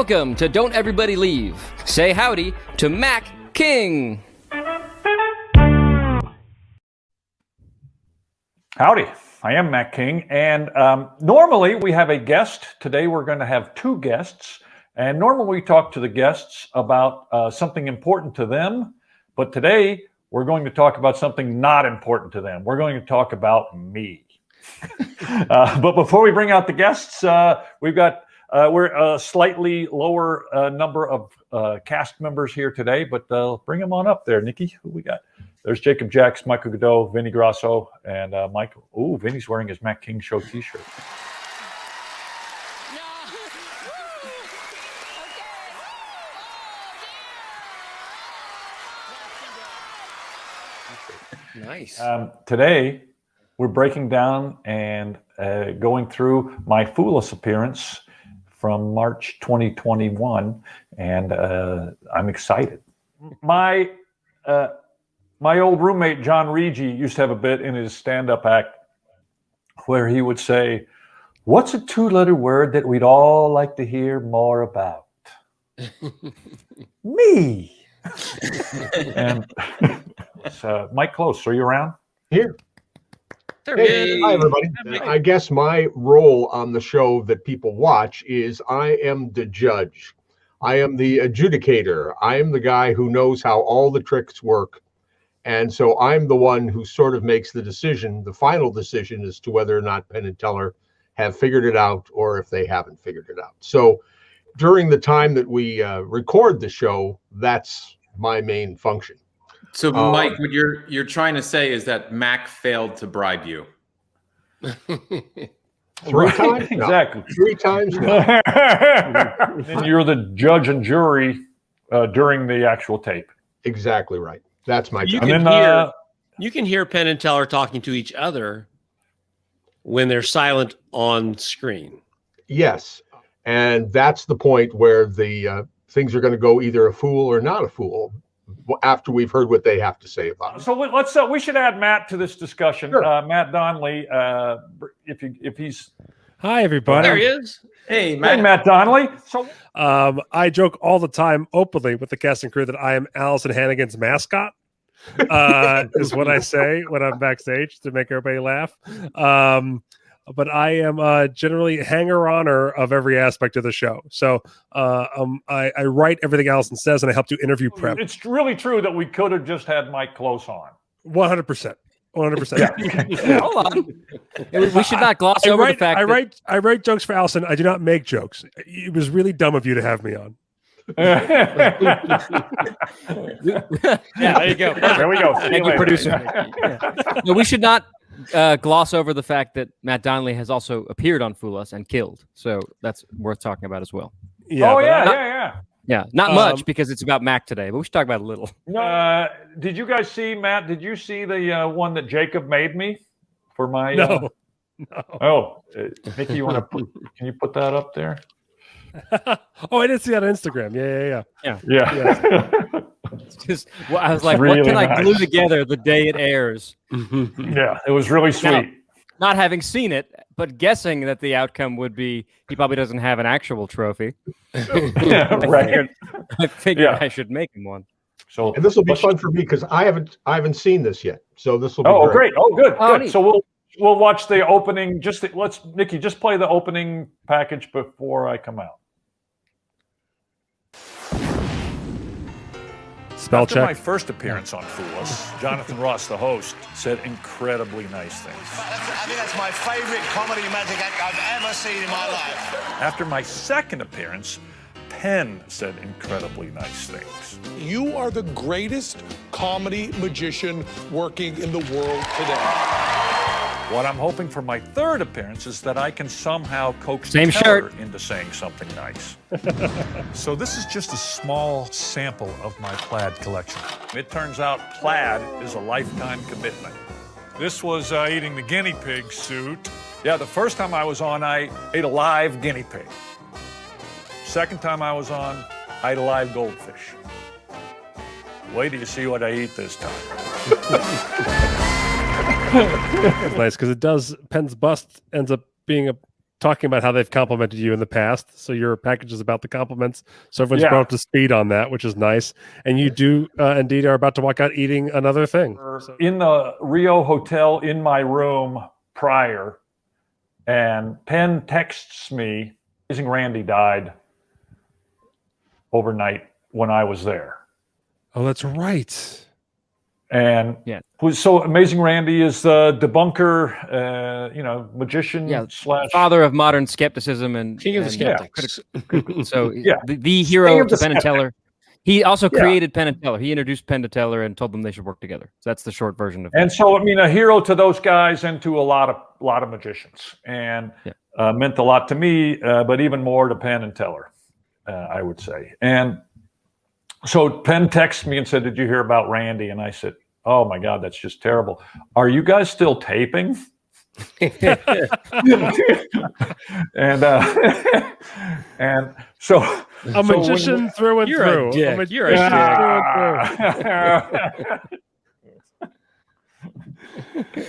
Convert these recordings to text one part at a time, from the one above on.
Welcome to Don't Everybody Leave. Say howdy to Mac King. Howdy, I am Mac King, and normally we have a guest. Today we're going to have two guests, and normally we talk to the guests about something important to them, but today we're going to talk about something not important to them. We're going to talk about me. But before we bring out the guests, we're a slightly lower number of cast members here today, but bring them on up there. Nikki, who we got? There's Jacob Jacks, Michael Godot, Vinny Grasso, and Michael. Oh, Vinny's wearing his Mac King Show t-shirt. Nice. Today, we're breaking down and going through my Foolish appearance from March 2021, and I'm excited. My old roommate, John Regi, used to have a bit in his stand-up act where he would say, "What's a two-letter word that we'd all like to hear more about?" Me. And so, Mike Close, are you around? Here. Hey, hi, everybody. I guess my role on the show that people watch is I am the judge. I am the adjudicator. I am the guy who knows how all the tricks work. And so I'm the one who sort of makes the decision, the final decision as to whether or not Penn and Teller have figured it out or if they haven't figured it out. So during the time that we record the show, that's my main function. So, Mike, what you're trying to say is that Mac failed to bribe you. Three times? Exactly. 3 times? No. And you're the judge and jury during the actual tape. Exactly right. That's my You job. can, you can hear Penn and Teller talking to each other when they're silent on screen. Yes. And that's the point where the things are going to go either a fool or not a fool after we've heard what they have to say about it. So let's we should add Matt to this discussion. Sure. Matt Donnelly, if he's Hi, everybody. There he is. Hey, Mac. Hey, Matt Donnelly. So I joke all the time openly with the cast and crew that I am Allison Hannigan's mascot. Is what I say when I'm backstage to make everybody laugh. But I am generally hanger-oner of every aspect of the show. So I write everything Allison says, and I help do interview prep. it's really true that we could have just had Mike Close on. 100%. 100%. Hold on. We should not gloss over the fact I write jokes for Allison. I do not make jokes. It was really dumb of you to have me on. Yeah, there you go. There we go. Thank you, producer. No, we should not gloss over the fact that Matt Donnelly has also appeared on Fool Us and killed. So that's worth talking about as well. Yeah, Yeah, not much because it's about Mac today, but we should talk about it a little. Did you guys see, Matt? Did you see the one that Jacob made me for my? No. Oh, Nikki, you want to? Can you put that up there? Oh, I did see that on Instagram. Yeah. Just, well, I was like, Really what can I glue nice. together the day it airs? Yeah, it was really sweet. Now, not having seen it, but guessing that the outcome would be he probably doesn't have an actual trophy. Right. I figured I should make him one. So, And this will be fun for me because I haven't seen this yet. So this will be great. Oh, good. Oh, Good. neat. So we'll watch the opening. Nikki, just play the opening package before I come out. Spell After my check. first appearance on Fool Us, Jonathan Ross, the host, said incredibly nice things. I think that's my favorite comedy magic act I've ever seen in my life. After my second appearance, Penn said incredibly nice things. You are the greatest comedy magician working in the world today. What I'm hoping for my third appearance is that I can somehow coax Same Teller shirt. into saying something nice. So this is just a small sample of my plaid collection. It turns out plaid is a lifetime commitment. This was eating the guinea pig suit. Yeah, the first time I was on, I ate a live guinea pig. Second time I was on, I ate a live goldfish. Wait till you see what I eat this time. It's nice because it does. Penn's bust ends up being a talking about how they've complimented you in the past. So your package is about the compliments. So everyone's brought up to speed on that, which is nice. And you do indeed are about to walk out eating another thing. In the Rio hotel in my room prior, and Penn texts me, Amazing Randy died overnight when I was there. Oh, that's right. And so Amazing Randy is the debunker, magician slash father of modern skepticism and king of the skeptics. So the hero to Penn and Teller. He also created Penn and Teller. He introduced Penn to Teller and told them they should work together. So that's the short version of it. And so, I mean, a hero to those guys and to a lot of magicians, and meant a lot to me, but even more to Penn and Teller, I would say. And so Penn texted me and said, "Did you hear about Randy?" And I said, "Oh my God, that's just terrible. Are you guys still taping?" and so a magician through and through. You're a dick.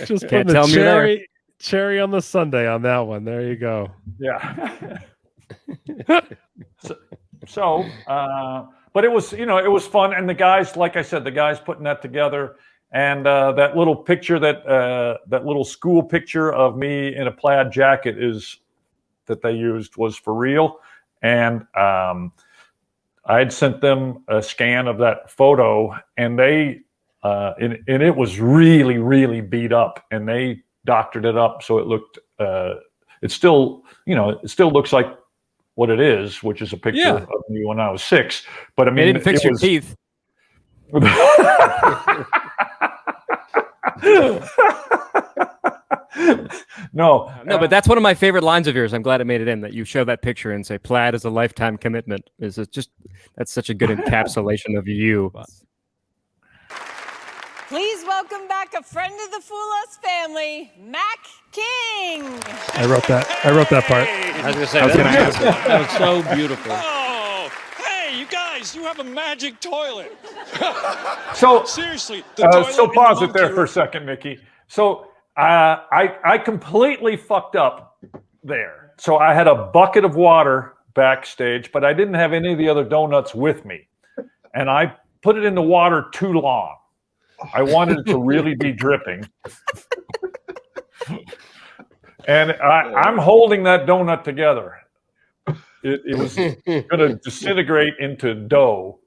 Just put the cherry on the sundae on that one. There you go. Yeah. But it was fun, and the guys, like I said, the guys putting that together. And that little picture, that little school picture of me in a plaid jacket that they used was for real. And I had sent them a scan of that photo, and and it was really, really beat up. And they doctored it up so it looked. It still looks like what it is, which is a picture of me when I was 6. But I mean, they didn't fix your teeth. No, but that's one of my favorite lines of yours. I'm glad it made it in, that you show that picture and say plaid is a lifetime commitment. That's such a good encapsulation of you. Please welcome back a friend of the Fool Us family, Mac King. I wrote that part. I was going to say that was so beautiful. Oh, hey, you guys, you have a magic toilet. So seriously, the pause it there for a second, Mickey. So I completely fucked up there. So I had a bucket of water backstage, but I didn't have any of the other donuts with me, and I put it in the water too long. I wanted it to really be dripping. And I'm holding that donut together. It was going to disintegrate into dough.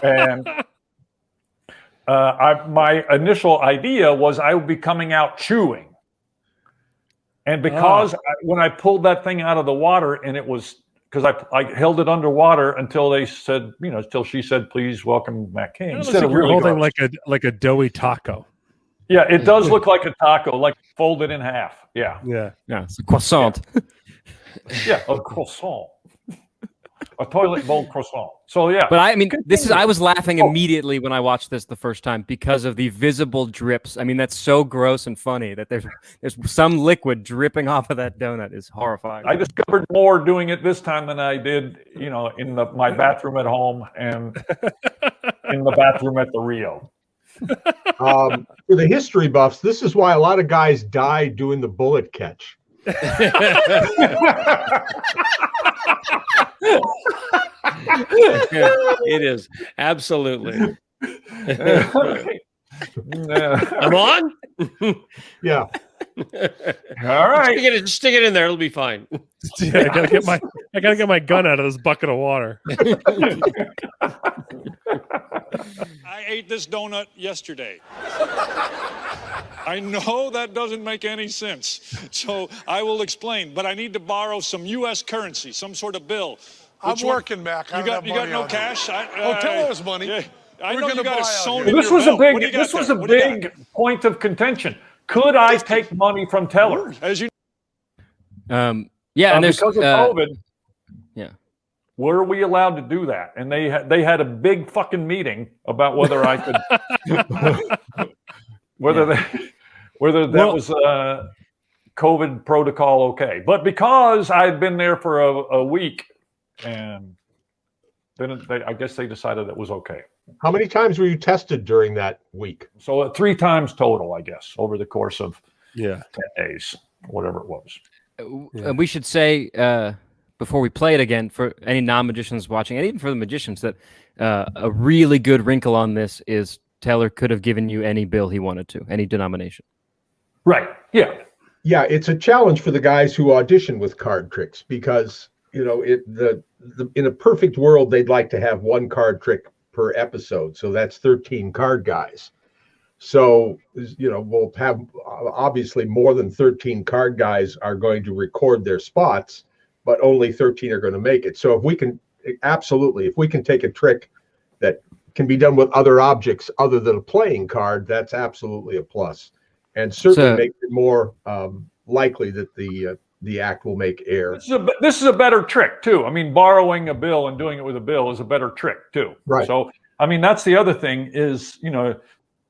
And my initial idea was I would be coming out chewing. And because when I pulled that thing out of the water, and it was because I held it underwater until they said, until she said, "Please welcome Mac King." Instead of really holding like a doughy taco. Yeah, it does look like a taco, like folded in half. Yeah. It's a croissant. Yeah, a croissant. A toilet bowl croissant. So yeah. But I mean, I was laughing immediately when I watched this the first time because of the visible drips. I mean, that's so gross and funny that there's some liquid dripping off of that donut is horrifying. I discovered more doing it this time than I did, in my bathroom at home and in the bathroom at the Rio. For the history buffs, this is why a lot of guys die doing the bullet catch. It is absolutely. I'm on. Yeah. All right. Stick it in there. It'll be fine. Yeah, I gotta get my gun out of this bucket of water. I ate this donut yesterday. I know that doesn't make any sense, so I will explain. But I need to borrow some U.S. currency, some sort of bill. I'm working, Mac. You got no cash? Tell us money. Yeah, I We're know gonna you got a sewn in This your was belt. a big point of contention. Could I take money from Teller? As you and there's because of COVID. Yeah. Were we allowed to do that? And they had a big fucking meeting about whether I could, whether that was COVID protocol okay. But because I had been there for a week, and then I guess they decided it was okay. How many times were you tested during that week? So 3 times total, I guess, over the course of 10 days, whatever it was. we should say before we play it again, for any non-magicians watching, and even for the magicians, that a really good wrinkle on this is Teller could have given you any bill he wanted to, any denomination. Right. Yeah. Yeah, it's a challenge for the guys who audition with card tricks because, you know, in a perfect world, they'd like to have one card trick per episode. So that's 13 card guys. So, you know, we'll have obviously more than 13 card guys are going to record their spots, but only 13 are going to make it. So if we can, absolutely, if we can take a trick that can be done with other objects other than a playing card, that's absolutely a plus. And certainly makes it more likely that the act will make air. This is a better trick too. I mean, borrowing a bill and doing it with a bill is a better trick too. Right. So, I mean, that's the other thing is, you know,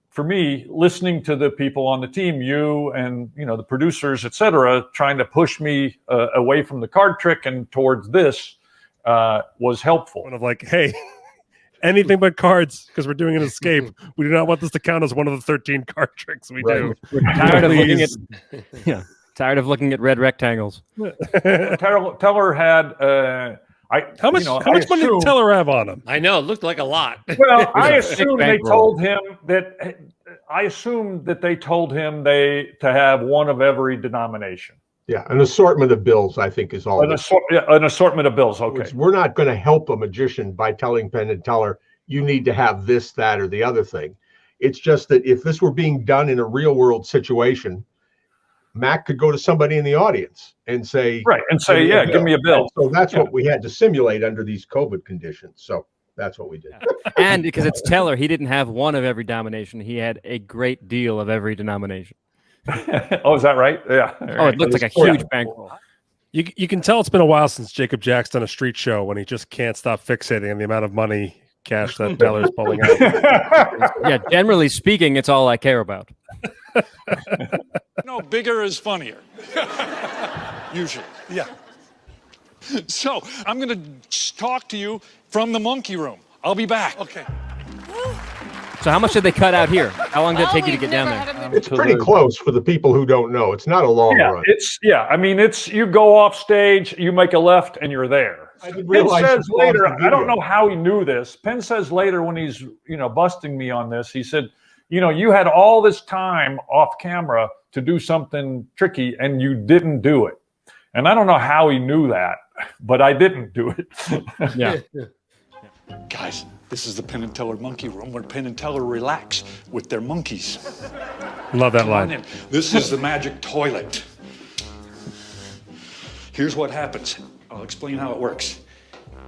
for me, listening to the people on the team, you and, you know, the producers, et cetera, trying to push me away from the card trick and towards this was helpful. Kind of like, hey, anything but cards, because we're doing an escape. We do not want this to count as one of the 13 card tricks we do. We're tired of looking at, tired of looking at red rectangles. Teller had how much money did Teller have on him? I know, it looked like a lot. Well, I assume they told him that. I assume that they told him to have one of every denomination. Yeah, an assortment of bills, I think, is all. An assortment of bills. Okay, we're not going to help a magician by telling Penn and Teller you need to have this, that, or the other thing. It's just that if this were being done in a real world situation, Mac could go to somebody in the audience and say, yeah, give me a bill. So that's what we had to simulate under these COVID conditions. So that's what we did. And because it's Teller, he didn't have one of every denomination. He had a great deal of every denomination. Oh, is that right? Yeah. Oh, it looked like a huge bankroll. You can tell it's been a while since Jacob Jack's done a street show when he just can't stop fixating on the amount of money, cash that Teller's pulling out. Yeah, generally speaking, it's all I care about. No, bigger is funnier. Usually. Yeah. So I'm going to talk to you from the monkey room. I'll be back. Okay. So how much did they cut out here? How long did it take you to get down there? It's pretty close for the people who don't know. It's not a long run. I mean, you go off stage, you make a left, and you're there. Penn says later, I don't know how he knew this. Penn says later when he's, you know, busting me on this, he said, you know, you had all this time off camera to do something tricky and you didn't do it. And I don't know how he knew that, but I didn't do it. Yeah. Guys, this is the Penn and Teller monkey room where Penn and Teller relax with their monkeys. Love that line. This is the magic toilet. Here's what happens. I'll explain how it works.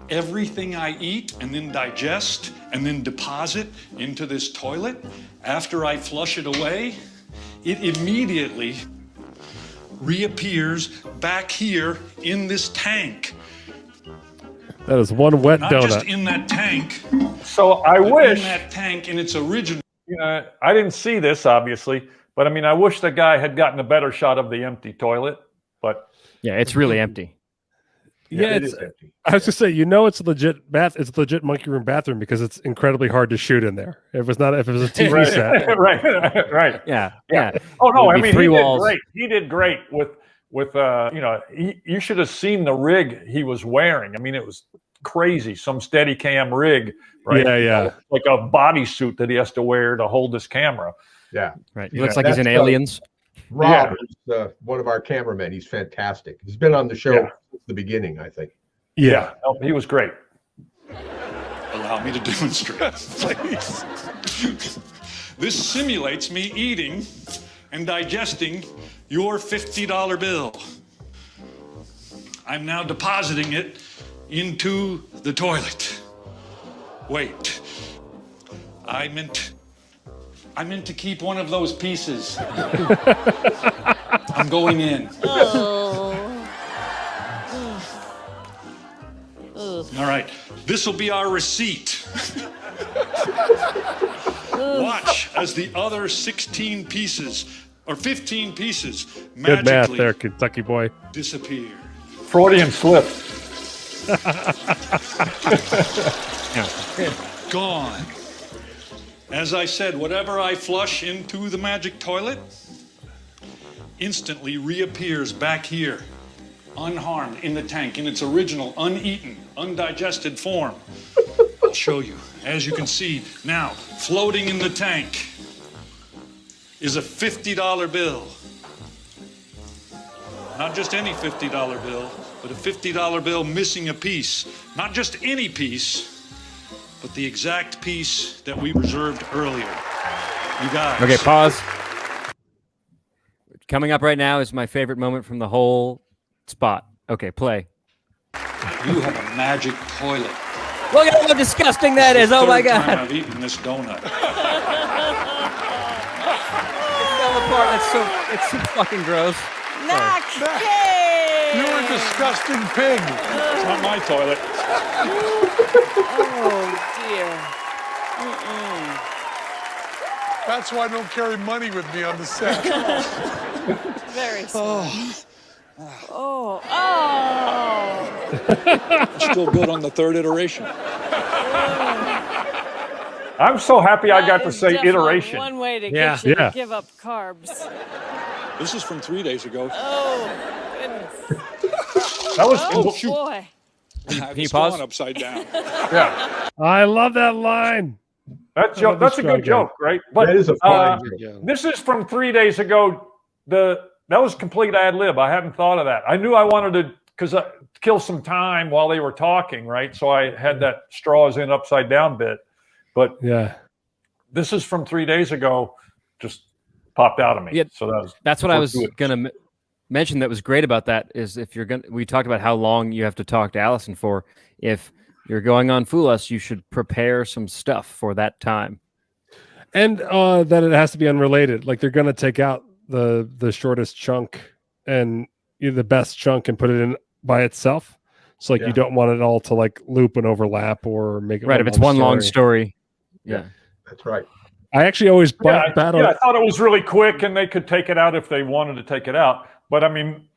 Everything I eat and then digest and then deposit into this toilet, after I flush it away, it immediately reappears back here in this tank. That is one wet Not donut. just in that tank. So I wish in that tank in its original. You know, I didn't see this obviously, but I mean, I wish the guy had gotten a better shot of the empty toilet. But yeah, it's really empty. Yeah, it's empty. I was gonna say, you know, it's a legit it's a legit monkey room bathroom because it's incredibly hard to shoot in there. If it was a TV set, right. Yeah. Oh no, I mean, three walls. Great. He did great with you know, you should have seen the rig he was wearing. I mean, it was crazy. Some Steadicam rig, right? Yeah. Like a bodysuit that he has to wear to hold this camera. Yeah, right. He looks like he's in Aliens. Rob is one of our cameramen. He's fantastic. He's been on the show since the beginning, I think. Yeah, he was great. Allow me to demonstrate, please. This simulates me eating and digesting your $50 bill. I'm now depositing it into the toilet. Wait, I meant to keep one of those pieces. I'm going in. All right, this will be our receipt. Watch as the other 16 pieces or 15 pieces magically good math there, Kentucky boy. Disappear. Freudian slip. Gone. As I said, whatever I flush into the magic toilet instantly reappears back here unharmed in the tank in its original, uneaten, undigested form. I'll show you. As you can see now, floating in the tank is a $50 bill. Not just any $50 bill, but a $50 bill missing a piece. Not just any piece, but the exact piece that we reserved earlier. You guys. Okay, pause. Coming up right now is my favorite moment from the whole spot. Okay, play. You have a magic toilet. Look at how disgusting that is. Oh my Third time God. I've eaten this donut. It fell apart. It's so fucking gross. Mac You're a disgusting pig. It's not my toilet. Oh, dear. That's why I don't carry money with me on the set. Very smart. Oh. Still good on the third iteration. I'm so happy I got That to is say definitely iteration. one way to Yeah. get you Yeah. to give up carbs. This is from 3 days ago. Oh, goodness. That was Oh, shoot. boy. Can you pause? upside down. yeah. I love that line. That's love that's the a good struggle. joke, right? But That is a fine joke. this is from 3 days ago. That was complete ad lib. I hadn't thought of that. I knew I wanted to kill some time while they were talking, right? So I had that straws in upside down bit. But Yeah. this is from 3 days ago. Just popped out of me. Yeah, so that's what I was fortuitous. gonna mention. That was great about that is if you're gonna. We talked about how long you have to talk to Allison for. If you're going on Fool Us, you should prepare some stuff for that time. And that it has to be unrelated. Like they're gonna take out the shortest chunk and the best chunk and put it in by itself. So like you don't want it all to like loop and overlap or make it Right. If it's one long story. Yeah. That's right. I actually always battle. I thought it was really quick and they could take it out if they wanted to take it out. But I mean,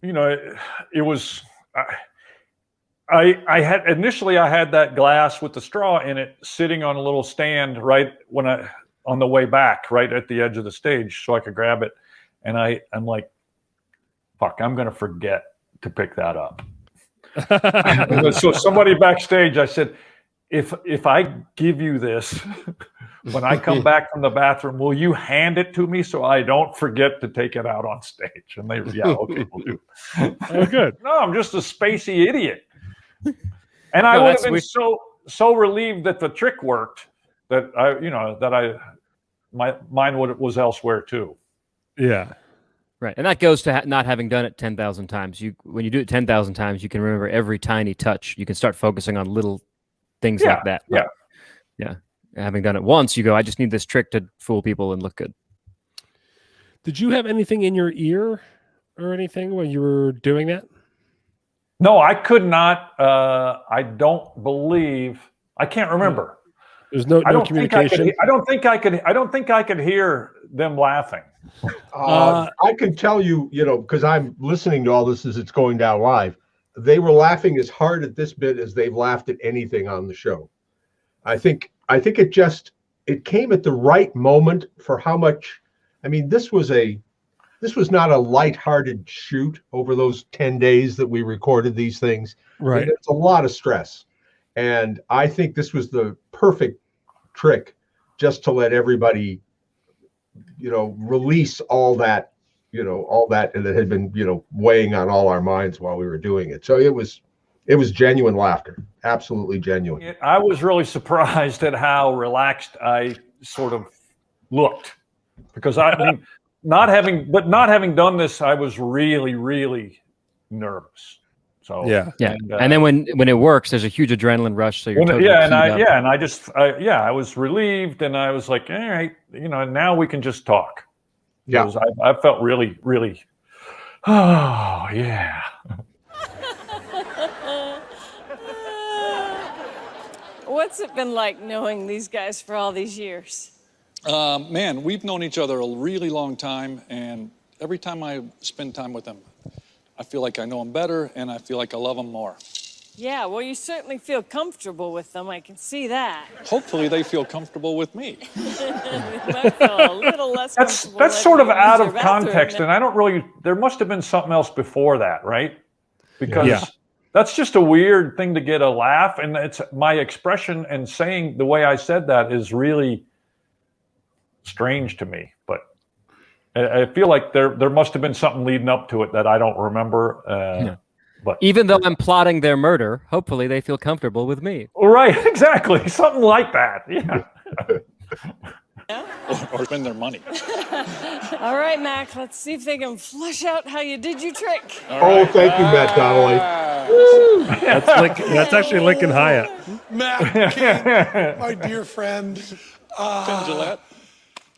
it was. I had initially I had that glass with the straw in it sitting on a little stand right on the way back, right at the edge of the stage, so I could grab it. And I'm like, fuck, I'm gonna forget to pick that up. So somebody backstage, I said, if I give you this when I come back from the bathroom, will you hand it to me so I don't forget to take it out on stage? And they, okay, we'll do. Oh, good. No, I'm just a spacey idiot. And I would have been so relieved that the trick worked that my mind was elsewhere too. Yeah. Right. And that goes to not having done it 10,000 times. When you do it 10,000 times, you can remember every tiny touch. You can start focusing on little things like that. Yeah. Yeah. Having done it once, you go, I just need this trick to fool people and look good. Did you have anything in your ear or anything when you were doing that? No, I could not. I don't believe. I can't remember. There's no communication. I don't think I could hear them laughing. I can tell you, because I'm listening to all this as it's going down live. They were laughing as hard at this bit as they've laughed at anything on the show. I think it came at the right moment for how much. I mean, this was not a lighthearted shoot over those 10 days that we recorded these things. Right. I mean, it's a lot of stress. And I think this was the perfect trick just to let everybody, release all that, and that had been, weighing on all our minds while we were doing it. So it was genuine laughter. Absolutely genuine. I was really surprised at how relaxed I sort of looked because not having done this, I was really, really nervous. So yeah. And then when it works, there's a huge adrenaline rush. So you're totally I was relieved, and I was like, all right, now we can just talk. Yeah, I felt really, really. Oh yeah. What's it been like knowing these guys for all these years? Man, we've known each other a really long time, and every time I spend time with them, I feel like I know them better, and I feel like I love them more. Yeah, well, you certainly feel comfortable with them. I can see that. Hopefully, they feel comfortable with me. You might feel a little less comfortable. That's sort of out of context, and I don't really. There must have been something else before that, right? because that's just a weird thing to get a laugh. And it's my expression and saying the way I said that is really strange to me. But I feel like there must have been something leading up to it that I don't remember. But even though I'm plotting their murder, hopefully they feel comfortable with me. Right, exactly. Something like that. Yeah. Or spend their money. All right, Mac, let's see if they can flush out how you did your trick. Thank you, Matt Donnelly. That's actually Lincoln Hyatt. Matt King, my dear friend. Gillette.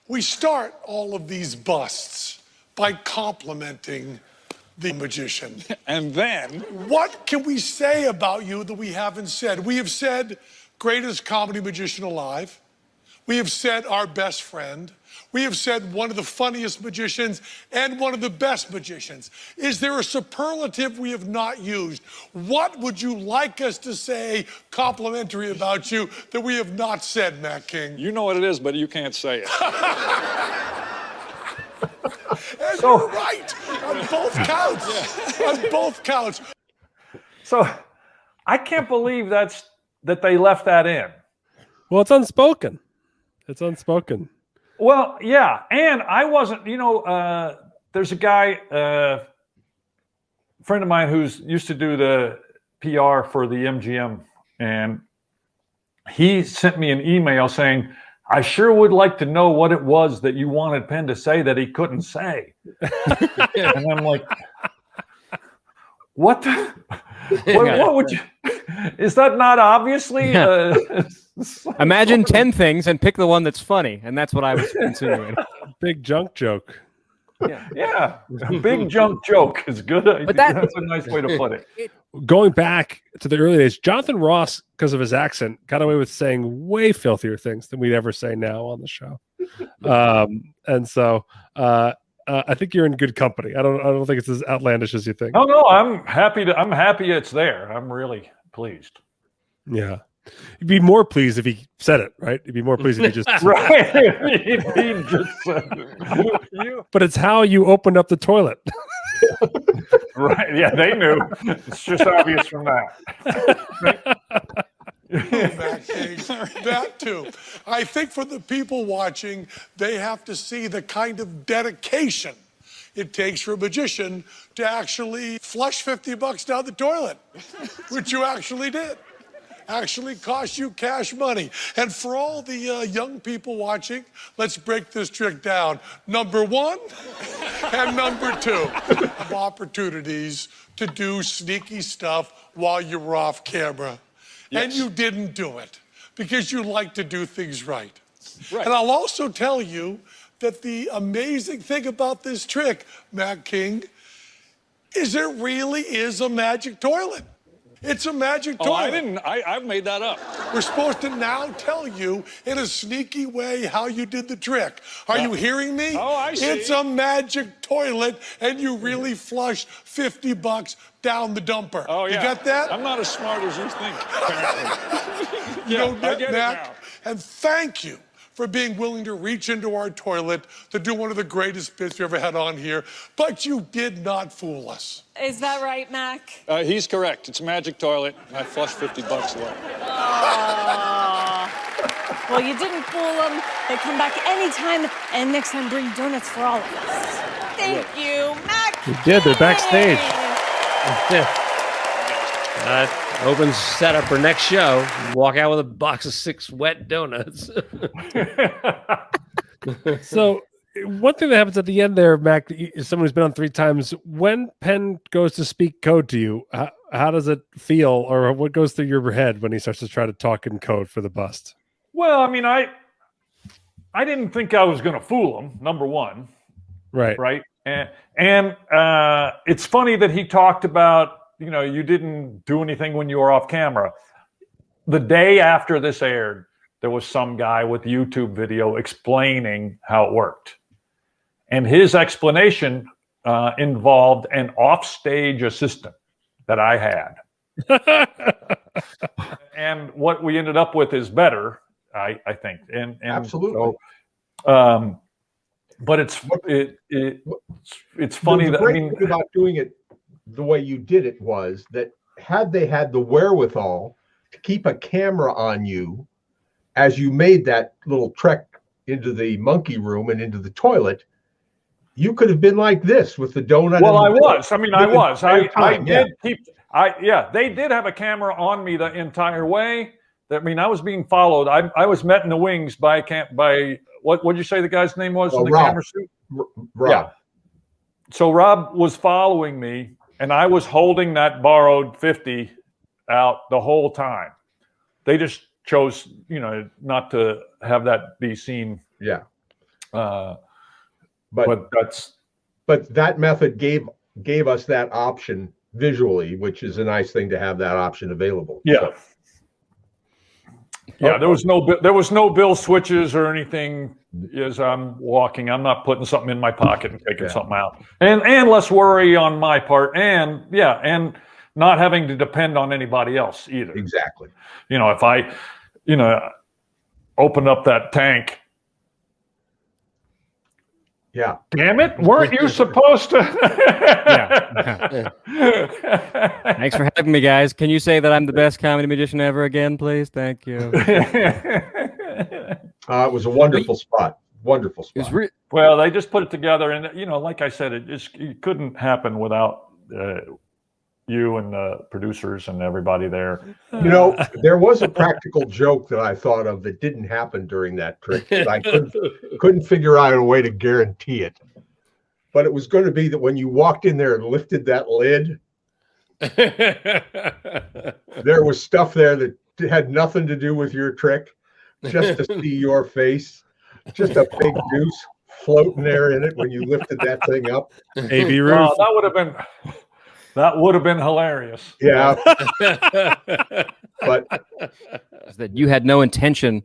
We start all of these busts by complimenting the magician. And then, what can we say about you that we haven't said? We have said greatest comedy magician alive. We have said our best friend. We have said one of the funniest magicians and one of the best magicians. Is there a superlative we have not used? What would you like us to say complimentary about you that we have not said, Matt King? you know what it is, but you can't say it. And you're right on both counts. On both counts. So I can't believe that they left that in. Well, it's unspoken. It's unspoken. Well, yeah. And I wasn't, there's a guy, friend of mine who's used to do the PR for the MGM, and he sent me an email saying, I sure would like to know what it was that you wanted Penn to say that he couldn't say. And I'm like, what would you, is that not obviously? Imagine 10 things and pick the one that's funny. And that's what I was insinuating. Big junk joke. Yeah. A big junk joke is good. But that's a nice way to put it. Going back to the early days, Jonathan Ross, because of his accent, got away with saying way filthier things than we'd ever say now on the show. And so I think you're in good company. I don't think it's as outlandish as you think. Oh no, I'm happy it's there. I'm really pleased. Yeah. You'd be more pleased if he said it, right? You'd be more pleased if he just right. He just said it. But it's how you opened up the toilet. Right. Yeah, they knew. It's just obvious from that. That too. I think for the people watching, they have to see the kind of dedication it takes for a magician to actually flush $50 down the toilet, which you actually did. Actually cost you cash money. And for all the young people watching, let's break this trick down. Number one and number two, opportunities to do sneaky stuff while you were off camera. Yes. And you didn't do it because you like to do things right. And I'll also tell you that the amazing thing about this trick, Matt King, is it really is a magic toilet. It's a magic toilet. I've made that up. We're supposed to now tell you in a sneaky way how you did the trick. Are you hearing me? Oh, I see. It's a magic toilet, and you really flushed $50 down the dumper. Oh, yeah. You got that? I'm not as smart as you think, apparently. I get it now. And thank you for being willing to reach into our toilet to do one of the greatest bits we ever had on here. But you did not fool us. Is that right, Mac? He's correct. It's a magic toilet. I flushed $50 away. Well, you didn't fool them. They come back anytime, and next time bring donuts for all of us. Thank you, Mac. You did. They're backstage. Opens setup for next show. Walk out with a box of 6 wet donuts. So one thing that happens at the end there, Mac, is someone who's been on 3 times. When Penn goes to speak code to you, how does it feel, or what goes through your head when he starts to try to talk in code for the bust? Well, I mean, I didn't think I was going to fool him, number one. Right. And it's funny that he talked about, you didn't do anything when you were off camera. The day after this aired, there was some guy with YouTube video explaining how it worked. And his explanation involved an offstage assistant that I had. And what we ended up with is better, I think. And absolutely. So, but it's funny the that great thing about doing it the way you did it was that had they had the wherewithal to keep a camera on you as you made that little trek into the monkey room and into the toilet, you could have been like this with the donut. Well, I was. I mean, I was. I did yeah. keep. Yeah, they did have a camera on me the entire way. I mean, I was being followed. I was met in the wings by what would you say the guy's name was in the Rob. camera suit? Rob. Yeah. So Rob was following me, and I was holding that borrowed 50 out the whole time. They just chose, not to have that be seen. Yeah. But that method gave us that option visually, which is a nice thing to have that option available. Yeah. So. Yeah, there was no bill switches or anything as I'm walking. I'm not putting something in my pocket and taking something out. And less worry on my part, and not having to depend on anybody else either. Exactly. If I open up that tank. Yeah. Damn it! Weren't you supposed to? Thanks for having me, guys. Can you say that I'm the best comedy magician ever again, please? Thank you. It was a wonderful spot. Wonderful spot. Well, they just put it together, and like I said, it couldn't happen without you and the producers and everybody there. There was a practical joke that I thought of that didn't happen during that trick. I couldn't figure out a way to guarantee it. But it was going to be that when you walked in there and lifted that lid, there was stuff there that had nothing to do with your trick, just to see your face, just a big deuce floating there in it when you lifted that thing up. AV roof. Oh, that would have been hilarious. Yeah. But that you had no intention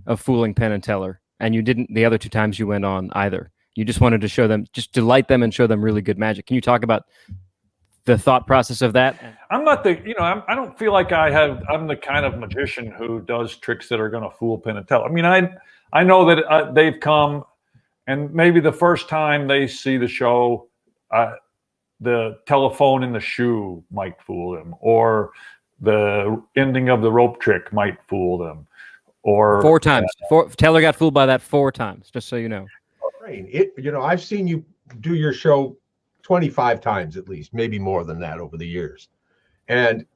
of fooling Penn and Teller, and you didn't the other two times you went on either. You just wanted to show them, just delight them and show them really good magic. Can you talk about the thought process of that? I'm not I don't feel like I'm the kind of magician who does tricks that are going to fool Penn and Teller. I mean, I know that they've come, and maybe the first time they see the show, the telephone in the shoe might fool them, or the ending of the rope trick might fool them, or 4 times. Teller got fooled by that 4 times, just so you know. I've seen you do your show 25 times at least, maybe more than that over the years. And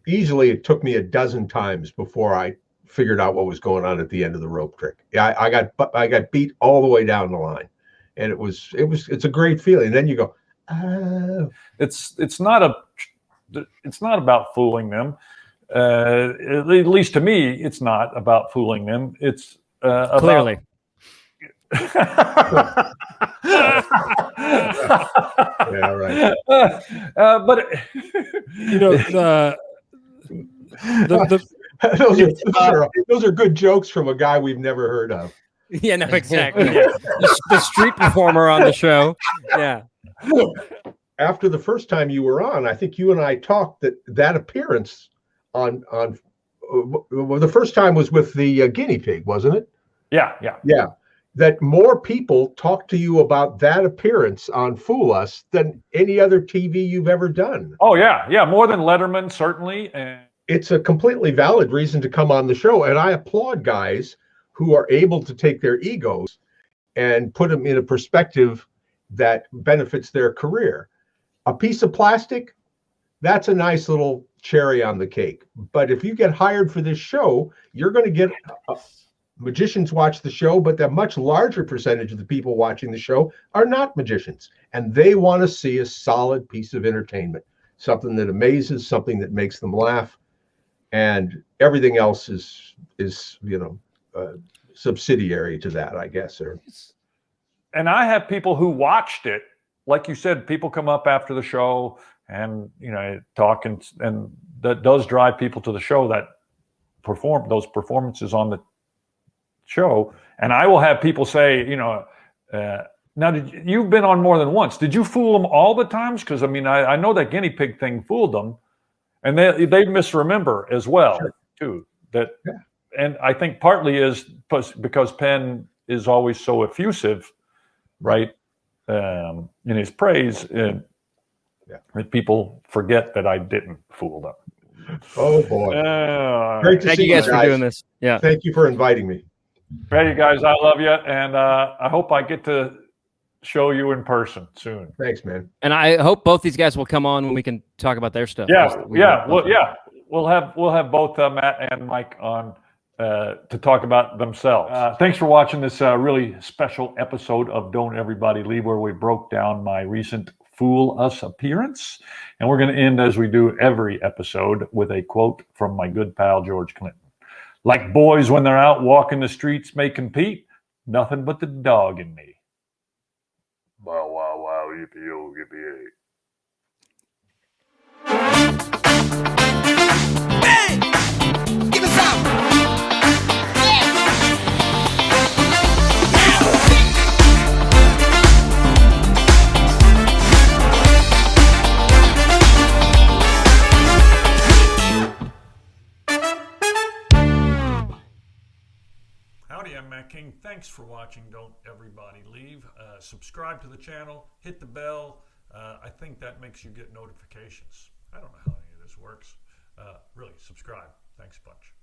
easily it took me a dozen times before I figured out what was going on at the end of the rope trick. Yeah, I got beat all the way down the line. And it's a great feeling. And then you go, oh. It's not about fooling them. At least to me, it's not about fooling them. It's clearly. Yeah, right. But those are good jokes from a guy we've never heard of. Yeah, no, exactly. Yeah. The street performer on the show. Yeah. After the first time you were on, I think you and I talked that appearance on the first time was with the guinea pig, wasn't it? Yeah. That more people talk to you about that appearance on Fool Us than any other TV you've ever done. Oh yeah, more than Letterman, certainly. And it's a completely valid reason to come on the show, and I applaud guys who are able to take their egos and put them in a perspective that benefits their career. A piece of plastic, that's a nice little cherry on the cake. But if you get hired for this show, you're going to get magicians watch the show, but the much larger percentage of the people watching the show are not magicians, and they want to see a solid piece of entertainment, something that amazes, something that makes them laugh, and everything else is subsidiary to that, I guess. And I have people who watched it, like you said, people come up after the show and talk, and that does drive people to the show that perform those performances on the show. And I will have people say, now you've been on more than once. Did you fool them all the times? Because I know that guinea pig thing fooled them, and they misremember as well too. And I think partly is because Penn is always so effusive, right, in his praise. that people forget that I didn't fool them. Oh boy! Great to Thank see you guys for doing this. Yeah. Thank you for inviting me. Hey, you guys, I love you, and I hope I get to show you in person soon. Thanks, man. And I hope both these guys will come on when we can talk about their stuff. We'll have both Matt and Mike on to talk about themselves. Thanks for watching this really special episode of Don't Everybody Leave, where we broke down my recent Fool Us appearance. And we're going to end, as we do every episode, with a quote from my good pal George Clinton. Like boys when they're out walking the streets may compete, nothing but the dog in me. Wow, wow, wow, yippee-oh, yippee-yay. Hey! Give us some! Howdy, I'm Matt King. Thanks for watching Don't Everybody Leave. Subscribe to the channel, hit the bell. I think that makes you get notifications. I don't know how any of this works. Really, subscribe. Thanks a bunch.